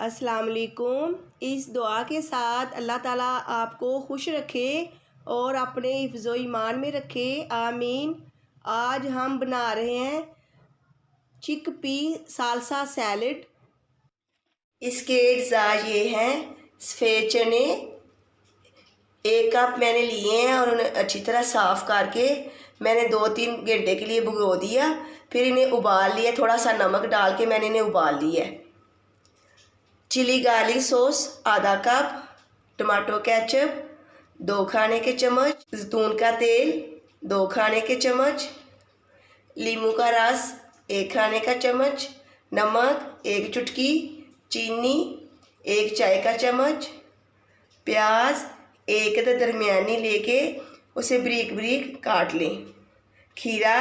अस्सलाम वालेकुम। इस दुआ के साथ अल्लाह ताला आपको खुश रखे और अपने हिफ्ज़ो ईमान में रखे, आमीन। आज हम बना रहे हैं चिकपी सालसा सैलड। इसके अज्जा ये हैं सफ़ेद चने 1 कप मैंने लिए हैं और उन्हें अच्छी तरह साफ़ करके मैंने 2-3 घंटे के लिए भिगो दिया। फिर इन्हें उबाल लिया, थोड़ा सा नमक डाल के मैंने इन्हें उबाल लिया। चिली गार्लिक सॉस आधा कप, टमाटो केचप 2 खाने के चम्मच, जैतून का तेल 2 खाने के चम्मच, नींबू का रस 1 खाने का चम्मच, नमक 1 चुटकी, चीनी 1 चाय का चम्मच, प्याज 1 दरमियानी लेके उसे बारीक बारीक काट लें, खीरा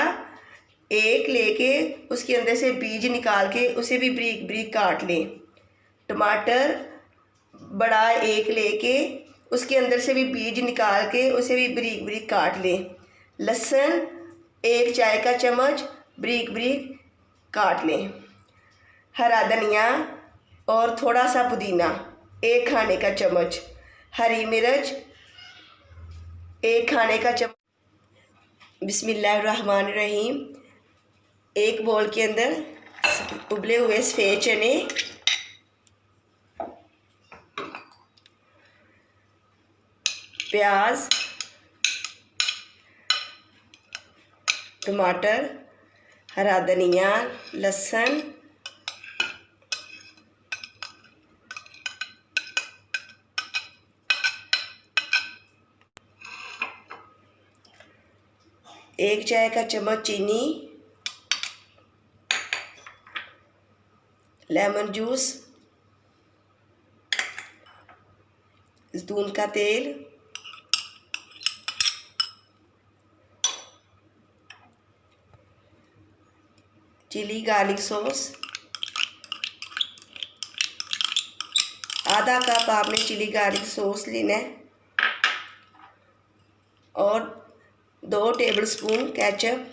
1 लेके उसके अंदर से बीज निकाल के उसे भी बारीक बारीक काट लें, टमाटर बड़ा 1 लेके उसके अंदर से भी बीज निकाल के उसे भी बारीक बारीक काट लें, लहसुन 1 चाय का चम्मच बारीक बारीक काट लें, हरा धनिया और थोड़ा सा पुदीना 1 खाने का चम्मच, हरी मिर्च 1 खाने का चम्मच। बिस्मिल्लाहिर्रहमानिर्रहीम। एक बोल के अंदर उबले हुए सफ़ेद चने, प्याज, टमाटर, हरा धनिया, लहसुन, एक चाय का चम्मच चीनी, लेमन जूस, जैतून का तेल, चिली गार्लिक सॉस आधा कप आपने चिली गार्लिक सॉस लेना है और 2 टेबलस्पून केचप,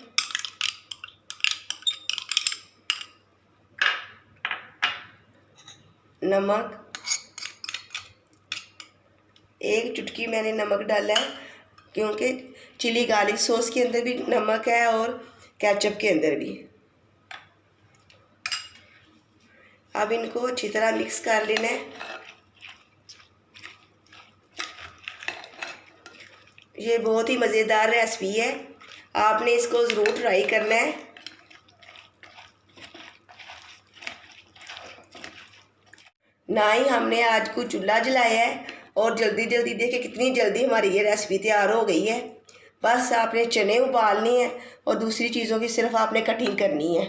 नमक 1 चुटकी मैंने नमक डाला है क्योंकि चिली गार्लिक सॉस के अंदर भी नमक है और केचप के अंदर भी। अब इनको अच्छी तरह मिक्स कर लेना है। ये बहुत ही मज़ेदार रेसिपी है, आपने इसको ज़रूर ट्राई करना है। ना ही हमने आज को चूल्हा जलाया है और जल्दी जल्दी देखिए कितनी जल्दी हमारी ये रेसिपी तैयार हो गई है। बस आपने चने उबालनी है और दूसरी चीज़ों की सिर्फ आपने कटिंग करनी है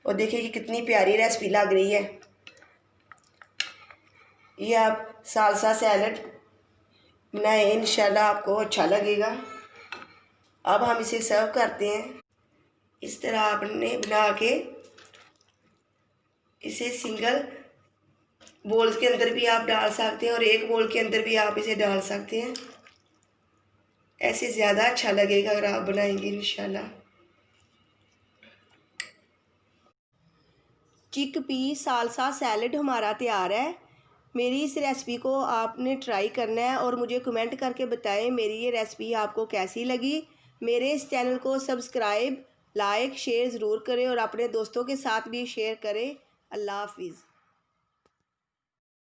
और देखिए कि कितनी प्यारी रेसिपी लग रही है। ये आप सालसा सैलड बनाएं, इंशाल्लाह आपको अच्छा लगेगा। अब हम इसे सर्व करते हैं। इस तरह आपने बना के इसे सिंगल बोल के अंदर भी आप डाल सकते हैं और एक बोल के अंदर भी आप इसे डाल सकते हैं, ऐसे ज़्यादा अच्छा लगेगा अगर आप बनाएंगे इंशाल्लाह। चिकपी सालसा सैलड हमारा तैयार है। मेरी इस रेसिपी को आपने ट्राई करना है और मुझे कमेंट करके बताएं मेरी ये रेसिपी आपको कैसी लगी। मेरे इस चैनल को सब्सक्राइब, लाइक, शेयर ज़रूर करें और अपने दोस्तों के साथ भी शेयर करें। अल्लाह हाफिज़।